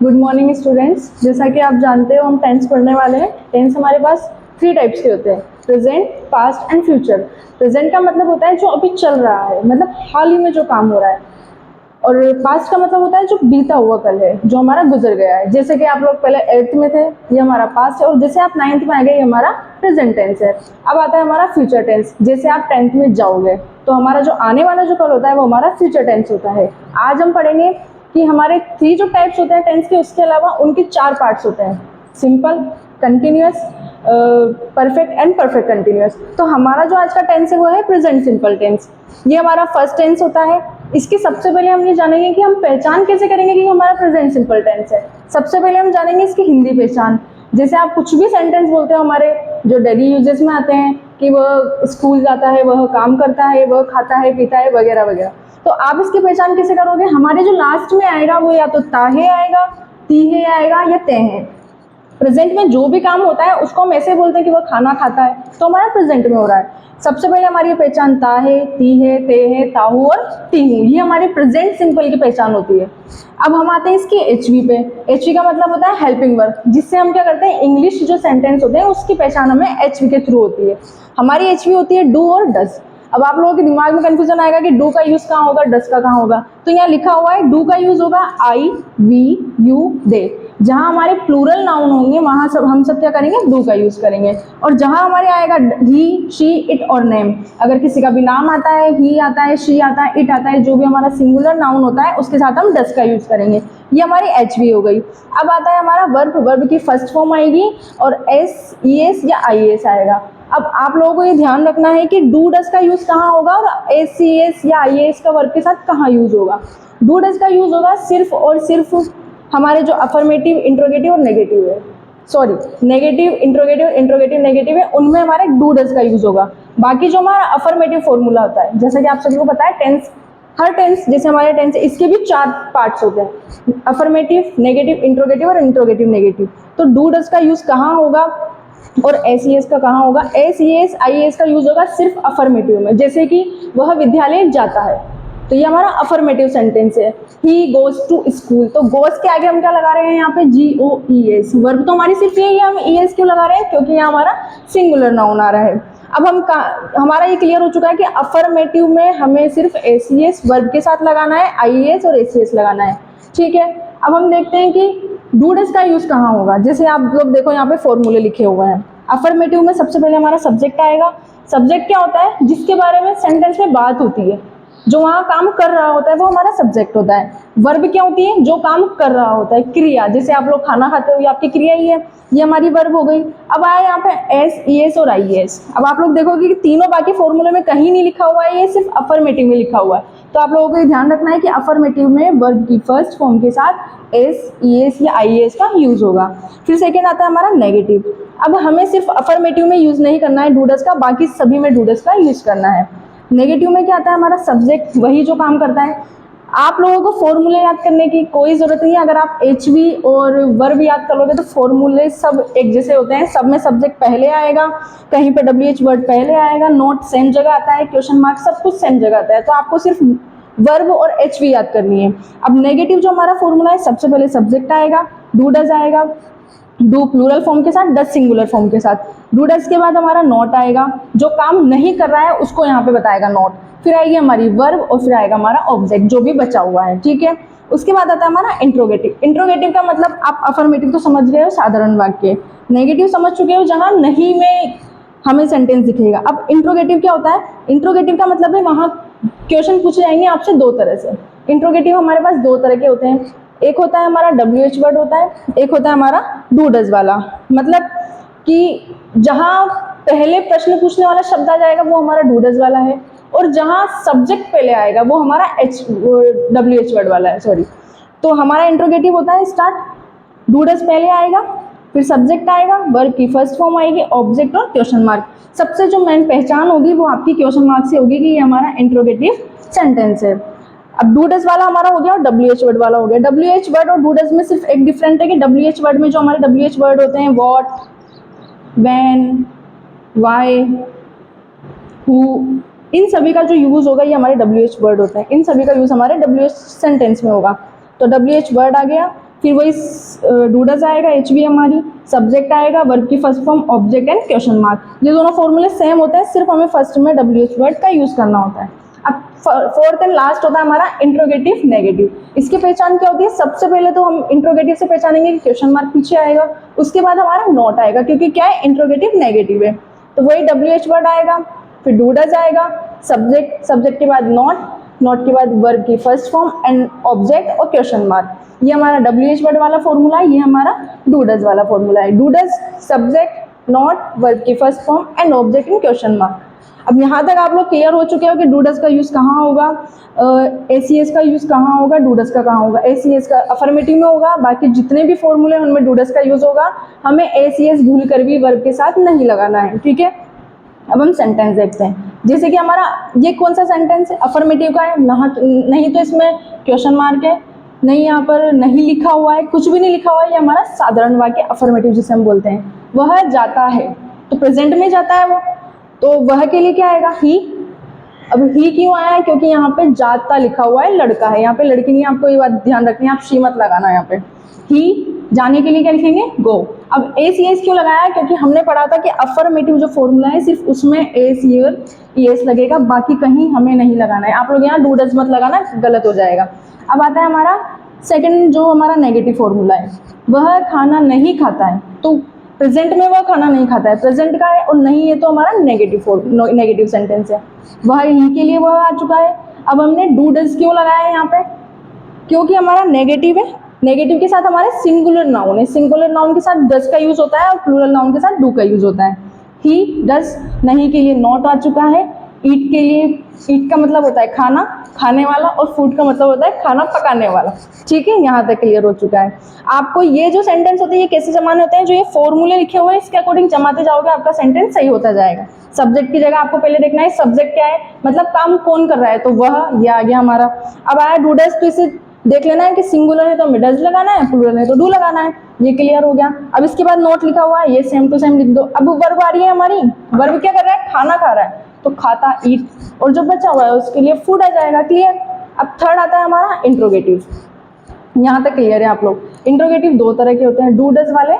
Good morning students. जैसा कि आप जानते हो हम टेंस पढ़ने वाले हैं। टेंस हमारे पास 3 टाइप्स के होते हैं, present, past and future. Present का मतलब होता है जो अभी चल रहा है, मतलब हाल ही में जो काम हो रहा है, और पास्ट का मतलब होता है जो बीता हुआ कल है, जो हमारा गुजर गया है। जैसे कि आप लोग पहले 8th में थे, ये हमारा पास्ट है, और जैसे आप 9th में आ गए, ये हमारा प्रेजेंट टेंस है। अब आता है हमारा फ्यूचर टेंस। जैसे आप 10th में जाओगे तो हमारा जो आने वाला जो कल होता है वो हमारा फ्यूचर टेंस होता है। आज हम पढ़ेंगे कि हमारे 3 जो टाइप्स होते हैं टेंस के, उसके अलावा उनके 4 पार्ट्स होते हैं, simple, continuous, perfect and perfect continuous. तो हमारा जो आज का टेंस है वो है प्रेजेंट सिंपल टेंस। ये हमारा फर्स्ट टेंस होता है। इसकी सबसे पहले हम ये जानेंगे कि हम पहचान कैसे करेंगे कि हमारा प्रेजेंट सिंपल टेंस है। सबसे पहले हम जानेंगे इसकी हिंदी पहचान। जैसे आप कुछ भी सेंटेंस बोलते हो हमारे जो डेली यूजेस में आते हैं कि वह स्कूल जाता है, वह काम करता है, वह खाता है, पीता है, वगैरह वगैरह, तो आप इसकी पहचान कैसे करोगे? हमारे जो लास्ट में आएगा वो या तो ताहे आएगा, तीहे आएगा, या ते है। प्रेजेंट में जो भी काम होता है उसको हम ऐसे बोलते हैं कि वो खाना खाता है, तो हमारा प्रेजेंट में हो रहा है। सबसे पहले हमारी ये पहचान ताहे, तीहे, तेहे, ताहू और तीहू, ये हमारे प्रेजेंट सिंपल की पहचान होती है। अब हम आते हैं इसकी एचवी पे। एचवी का मतलब होता है हेल्पिंग वर्ब, जिससे हम क्या करते हैं, इंग्लिश जो सेंटेंस होते हैं उसकी पहचान हमें एचवी के थ्रू होती है। हमारी एचवी होती है डू और डज। अब आप लोगों के दिमाग में कंफ्यूजन आएगा कि डू का यूज कहाँ होगा, डज का कहाँ होगा। तो यहाँ लिखा हुआ है डू का यूज होगा आई, वी, यू, दे। जहां हमारे प्लूरल नाउन होंगे वहां सब हम सब क्या करेंगे, डू का यूज करेंगे। और जहां हमारे आएगा ही, शी, इट और नेम, अगर किसी का भी नाम आता है, ही आता है, शी आता है, इट आता है, जो भी हमारा सिंगुलर नाउन होता है उसके साथ हम डस का यूज करेंगे। ये हमारी एच वी हो गई। अब आता है हमारा वर्ब। वर्ब की फर्स्ट फॉर्म आएगी और एस, ई एस या आई एस आएगा। अब आप लोगों को ये ध्यान रखना है कि डू डस का यूज कहाँ होगा और एस, सी एस या आई एस का वर्ब के साथ कहाँ यूज होगा। डू डस का यूज होगा सिर्फ और सिर्फ हमारे जो अफर्मेटिव, इंट्रोगेटिव और नेगेटिव है, sorry, negative, interrogative, interrogative, negative है, उनमें हमारे डू डज का यूज होगा। बाकी जो हमारा अफर्मेटिव फॉर्मूला होता है, जैसे कि आप सभी को पता है टेंस, हर टेंस जैसे हमारे टेंस है इसके भी 4 पार्ट्स होते हैं, अफर्मेटिव, नेगेटिव, इंट्रोगेटिव और इंट्रोगेटिव नेगेटिव। तो डू डज का यूज कहाँ होगा और एस ई एस का कहाँ होगा? S E S, I S का यूज होगा सिर्फ अफर्मेटिव में, जैसे कि वह विद्यालय जाता है, तो ये हमारा अफर्मेटिव सेंटेंस है। ही गोज टू स्कूल, तो गोज के आगे हम क्या लगा रहे हैं यहाँ पे, जी ओ ई एस। वर्ब तो हमारी सिर्फ यही है, हम ई एस क्यों लगा रहे हैं? क्योंकि यहाँ हमारा सिंगुलर नाउन आ रहा है। अब हमारा ये क्लियर हो चुका है कि अफर्मेटिव में हमें सिर्फ एस ई एस वर्ब के साथ लगाना है, आई एस और एस सी एस लगाना है, ठीक है। अब हम देखते हैं कि डू डज का यूज कहाँ होगा। जैसे आप लोग देखो यहाँ पे फॉर्मूले लिखे हुए हैं। अफर्मेटिव में सबसे पहले हमारा सब्जेक्ट आएगा। सब्जेक्ट क्या होता है? जिसके बारे में सेंटेंस में बात होती है, जो वहाँ काम कर रहा होता है वो हमारा सब्जेक्ट होता है। वर्ब क्या होती है? जो काम कर रहा होता है, क्रिया। जैसे आप लोग खाना खाते हो, ये आपकी क्रिया ही है, ये हमारी वर्ब हो गई। अब आए यहाँ पे एस, ई एस और आई एस। अब आप लोग देखोगे कि तीनों बाकी फॉर्मूले में कहीं नहीं लिखा हुआ है, ये सिर्फ अफर्मेटिव में लिखा हुआ है। तो आप लोगों को ये ध्यान रखना है कि अफर्मेटिव में वर्ब की फर्स्ट फॉर्म के साथ एस, ई एस या आई एस का यूज होगा। फिर सेकेंड आता है हमारा नेगेटिव। अब हमें सिर्फ अफर्मेटिव में यूज नहीं करना है डूडस का, बाकी सभी में डूडस का यूज करना है। नेगेटिव में क्या आता है? हमारा सब्जेक्ट, वही जो काम करता है। आप लोगों को फॉर्मूले याद करने की कोई जरूरत नहीं है। अगर आप एच वी और वर्ब याद कर लोगे तो फॉर्मूले सब एक जैसे होते हैं, सब में सब्जेक्ट पहले आएगा, कहीं पे डब्ल्यू एच वर्ड पहले आएगा, नोट सेम जगह आता है, क्वेश्चन मार्क सब कुछ सेम जगह आता है। तो आपको सिर्फ वर्ब और एच वी याद करनी है। अब नेगेटिव जो हमारा फॉर्मूला है, सबसे पहले सब्जेक्ट आएगा, डू डज आएगा, डू प्लूरल फॉर्म के साथ, डज सिंगुलर फॉर्म के साथ। डू डज के बाद हमारा नॉट आएगा, जो काम नहीं कर रहा है उसको यहाँ पे बताएगा नॉट। फिर आएगी हमारी वर्ब और फिर आएगा हमारा ऑब्जेक्ट जो भी बचा हुआ है, ठीक है। उसके बाद आता है हमारा इंट्रोगेटिव। इंट्रोगेटिव का मतलब आप अफर्मेटिव तो समझ गए हो, साधारण वाक्य। नेगेटिव समझ चुके हो, जहाँ नहीं में हमें सेंटेंस दिखेगा। अब इंट्रोगेटिव क्या होता है? इंट्रोगेटिव का मतलब है वहाँ क्वेश्चन पूछे जाएंगे आपसे 2 तरह से। इंट्रोगेटिव हमारे पास 2 तरह के होते हैं। एक होता है हमारा डब्ल्यू एच वर्ड होता है, एक होता है हमारा डू डज वाला। मतलब कि जहां पहले प्रश्न पूछने वाला शब्द आ जाएगा वो हमारा डू डज वाला है, और जहां सब्जेक्ट पहले आएगा वो हमारा डब्ल्यू एच वर्ड वाला है, सॉरी। तो हमारा इंट्रोगेटिव होता है स्टार्ट, डू डज पहले आएगा, फिर सब्जेक्ट आएगा, वर्ब की फर्स्ट फॉर्म आएगी, ऑब्जेक्ट और क्वेश्चन मार्क। सबसे जो मेन पहचान होगी वो आपकी क्वेश्चन मार्क से होगी कि ये हमारा इंट्रोगेटिव सेंटेंस है। अब डू डज वाला हमारा हो गया और डब्ल्यू एच वर्ड वाला हो गया। डब्ल्यू एच वर्ड और डू डज में सिर्फ एक डिफरेंट है कि डब्ल्यू एच वर्ड में जो हमारे डब्ल्यू एच वर्ड होते हैं, वॉट, व्हेन, व्हाई, हु, इन सभी का जो यूज होगा ये हमारे डब्ल्यू एच वर्ड होते हैं। इन सभी का यूज हमारे डब्ल्यू एच सेंटेंस में होगा। तो डब्ल्यू एच वर्ड आ गया, फिर वही डूडस आएगा, एच बी हमारी, सब्जेक्ट आएगा, वर्ब की first form, object and question mark. ये दोनों फॉर्मूले सेम होते हैं, सिर्फ हमें फर्स्ट में WH वर्ड का यूज करना होता है। अब फोर्थ एंड लास्ट होता है हमारा इंट्रोगेटिव नेगेटिव। इसकी पहचान क्या होती है? सबसे पहले तो हम इंट्रोगेटिव से पहचानेंगे कि क्वेश्चन मार्क पीछे आएगा, उसके बाद हमारा नॉट आएगा, क्योंकि क्या है, इंट्रोगेटिव नेगेटिव है। तो वही WH वर्ड आएगा, फिर डूडस आएगा, सब्जेक्ट, सब्जेक्ट के बाद नॉट, नॉट के बाद वर्ब की फर्स्ट फॉर्म एंड ऑब्जेक्ट और क्वेश्चन मार्क। ये हमारा WH वर्ड वाला फॉर्मूला है, ये हमारा डूडस वाला फॉर्मूला है। डूडस, सब्जेक्ट, नॉट, वर्ब की first form and object in question mark. अब यहाँ तक आप लोग क्लियर हो चुके हो कि डूडस का यूज कहाँ होगा, ACS का यूज कहाँ होगा, डूडस का कहाँ होगा। ACS का अफर्मेटिव में होगा, बाकी जितने भी फॉर्मूले उनमें डूडस का यूज होगा। हमें ACS भूल कर भी वर्ब के साथ नहीं लगाना है, ठीक है। अब हम सेंटेंस देखते हैं, जैसे कि हमारा ये कौन सा सेंटेंस है, अफर्मेटिव का है, नहीं तो इसमें क्वेश्चन मार्क है, नहीं यहाँ पर नहीं लिखा हुआ है, कुछ भी नहीं लिखा हुआ है, ये हमारा साधारण वाक्य अफर्मेटिव जिसे हम बोलते हैं। वह जाता है, तो प्रेजेंट में जाता है वो, तो वह के लिए क्या आएगा, ही। अब ही क्यों आया है? क्योंकि यहाँ पे जाता लिखा हुआ है, लड़का है, यहाँ पे लड़की नहीं है, आपको ये बात ध्यान रखनी है, आप शी मत लगाना यहाँ पे। ही जाने के लिए क्या लिखेंगे, गो। अब ACS क्यों लगाया है? क्योंकि हमने पढ़ा था कि अफर्मेटिव जो फॉर्मूला है सिर्फ उसमें ACS लगेगा, बाकी कहीं हमें नहीं लगाना है। आप लोग यहाँ डूडस मत लगाना, गलत हो जाएगा। अब आता है हमारा सेकंड जो हमारा नेगेटिव फॉर्मूला है, वह खाना नहीं खाता है। तो प्रेजेंट में वह खाना नहीं खाता है, प्रेजेंट का है, और नहीं है तो हमारा नेगेटिव सेंटेंस है। वह ही के लिए वह आ चुका है। अब हमने डूडस क्यों लगाया है यहाँ पे? क्योंकि हमारा नेगेटिव है, नेगेटिव के साथ हमारे सिंगुलर नाउन है, सिंगुलर नाउन के साथ डस का यूज होता है और प्लूरल नाउन के साथ डू का यूज होता है। ही, डस, नहीं के लिए नॉट आ चुका है, ईट के लिए, ईट का मतलब होता है खाना, खाने वाला, और फूड का मतलब होता है खाना पकाने वाला, ठीक है। यहाँ तक क्लियर हो चुका है। आपको ये जो सेंटेंस होते हैं ये कैसे जमाने होते हैं, जो ये फॉर्मूले लिखे हुए हैं इसके अकॉर्डिंग जमाते जाओगे, आपका सेंटेंस सही होता जाएगा। सब्जेक्ट की जगह आपको पहले देखना है सब्जेक्ट क्या है, मतलब काम कौन कर रहा है, तो वह, ये आ गया हमारा। अब आया डूडस, तो इसे देख लेना है कि सिंगुलर है तो हमें डज लगाना है, प्लूरल है तो डू लगाना है, ये क्लियर हो गया। अब इसके बाद नोट लिखा हुआ है, ये सेम टू सेम लिख दो। अब वर्ब आ रही है हमारी, वर्ब क्या कर रहा है, खाना खा रहा है, तो खाता, ईट, और जो बचा हुआ है उसके लिए फूड आ जाएगा, क्लियर। अब थर्ड आता है हमारा इंट्रोगेटिव। यहाँ तक क्लियर है आप लोग? इंट्रोगेटिव दो तरह के होते हैं, डूडस वाले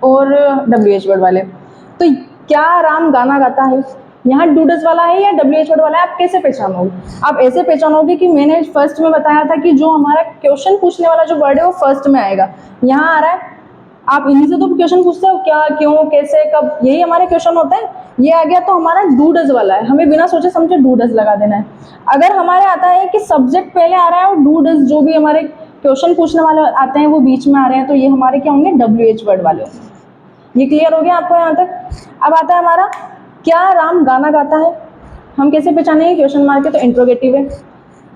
और WH वर्ड वाले। तो क्या राम गाना गाता है, यहाँ डूडस वाला है या WH वर्ड वाला है, आप कैसे पहचानोगे? आप ऐसे पहचानोगे कि मैंने फर्स्ट में बताया था कि जो हमारा क्वेश्चन पूछने वाला जो वर्ड है वो फर्स्ट में आएगा। यहाँ आ रहा है, आप इन्हीं से तो क्वेश्चन पूछते हो, क्या, क्यों, कैसे, कब, यही हमारे क्वेश्चन होते हैं। ये आ गया तो हमारा डूडस वाला है, हमें बिना सोचे समझे डूडस लगा देना है। अगर हमारे आता है कि सब्जेक्ट पहले आ रहा है और डूडस जो भी हमारे क्वेश्चन पूछने वाले आते हैं वो बीच में आ रहे हैं, तो ये हमारे क्या होंगे, WH वर्ड वाले होंगे। ये क्लियर हो गया आपको यहाँ तक? अब आता है हमारा, क्या राम गाना गाता है। हम कैसे पहचानेंगे, क्वेश्चन मार्क है तो इंट्रोगेटिव है।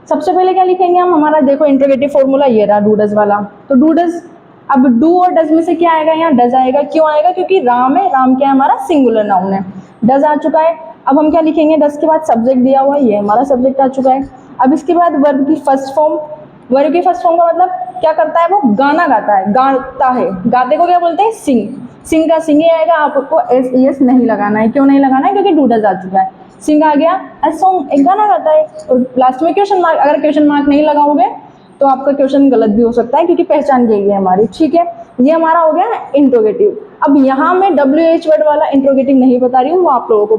सबसे पहले क्या लिखेंगे हम, हमारा देखो इंट्रोगेटिव फॉर्मूला ये रहा डूडस वाला, तो डूडस। अब डू और डज में से क्या आएगा, यहाँ डज आएगा। क्यों आएगा? क्योंकि राम है, राम क्या है, हमारा सिंगुलर नाउन है, डज आ चुका है। अब हम क्या लिखेंगे, डज के बाद सब्जेक्ट दिया हुआ है, ये हमारा सब्जेक्ट आ चुका है। अब इसके बाद वर्ब की फर्स्ट फॉर्म, वर्ब की फर्स्ट फॉर्म का मतलब क्या करता है, वो गाना गाता है, गाता है, गाते को क्या बोलते हैं, सिंग। सिंग का सिंग ही आएगा, आपको एस नहीं लगाना है। क्यों नहीं लगाना है? क्योंकि डूडस आ चुका है, सिंग आ गया, ए सॉन्ग, एक गाना गाता है, और लास्ट में क्वेश्चन मार्क। अगर क्वेश्चन मार्क नहीं लगाओगे तो आपका क्वेश्चन गलत भी हो सकता है, क्योंकि पहचान यही है हमारी, ठीक है। ये हमारा हो गया इंट्रोगेटिव। अब यहाँ मैं WH वर्ड वाला इंट्रोगेटिव नहीं बता रही हूँ, वो आप लोगों को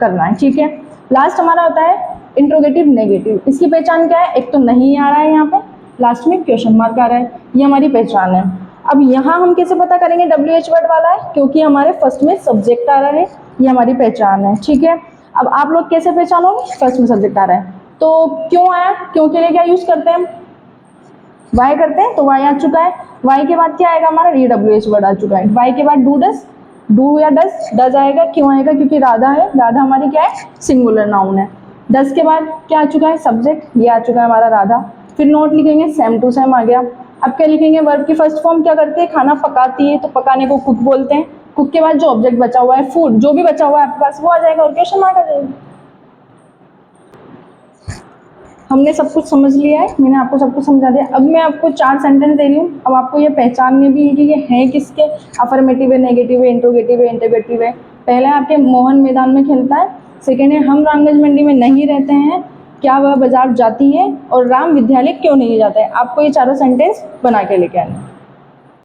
करना है, ठीक है। लास्ट हमारा होता है इंट्रोगेटिव नेगेटिव। इसकी पहचान क्या है, एक तो नहीं आ रहा है यहाँ पे, लास्ट में क्वेश्चन मार्क आ रहा है, ये हमारी पहचान है। अब यहाँ हम कैसे पता करेंगे WH वर्ड वाला है, क्योंकि हमारे फर्स्ट में सब्जेक्ट आ रहा है, ये हमारी पहचान है, ठीक है। अब आप लोग कैसे पहचानोगे, फर्स्ट में सब्जेक्ट आ रहा है तो क्यों आया, क्यों के लिए क्या यूज करते हैं, वाई करते हैं, तो वाई आ चुका है। वाई के बाद क्या आएगा हमारा, WH वर्ड आ चुका है। वाई के बाद डूडस, डू या डज आएगा। क्यों आएगा? क्योंकि राधा है, राधा हमारी क्या है, सिंगुलर नाउन है। डज के बाद क्या आ चुका है, सब्जेक्ट, ये आ चुका है हमारा राधा। फिर नोट लिखेंगे, सेम टू सेम आ गया। अब क्या लिखेंगे, वर्ब की फर्स्ट फॉर्म क्या करती है, खाना पकाती है, तो पकाने को कुक बोलते हैं। कुक के बाद जो ऑब्जेक्ट बचा हुआ है, फूड, जो भी बचा हुआ है आपके पास वो आ जाएगा, और क्वेश्चन मार्क आ जाएगा। हमने सब कुछ समझ लिया है, मैंने आपको सब कुछ समझा दिया। अब मैं आपको 4 सेंटेंस दे रही हूँ, अब आपको ये पहचानने भी है कि ये है किसके, अफर्मेटिव है, नेगेटिव है, इंट्रोगेटिव है, इंटरोगेटिव है। पहला आपके मोहन मैदान में खेलता है, सेकेंड है हम रामगंज मंडी में नहीं रहते हैं, क्या वह बाजार जाती है, और राम विद्यालय क्यों नहीं जाता है। आपको ये चारों सेंटेंस बना के लेके आना है।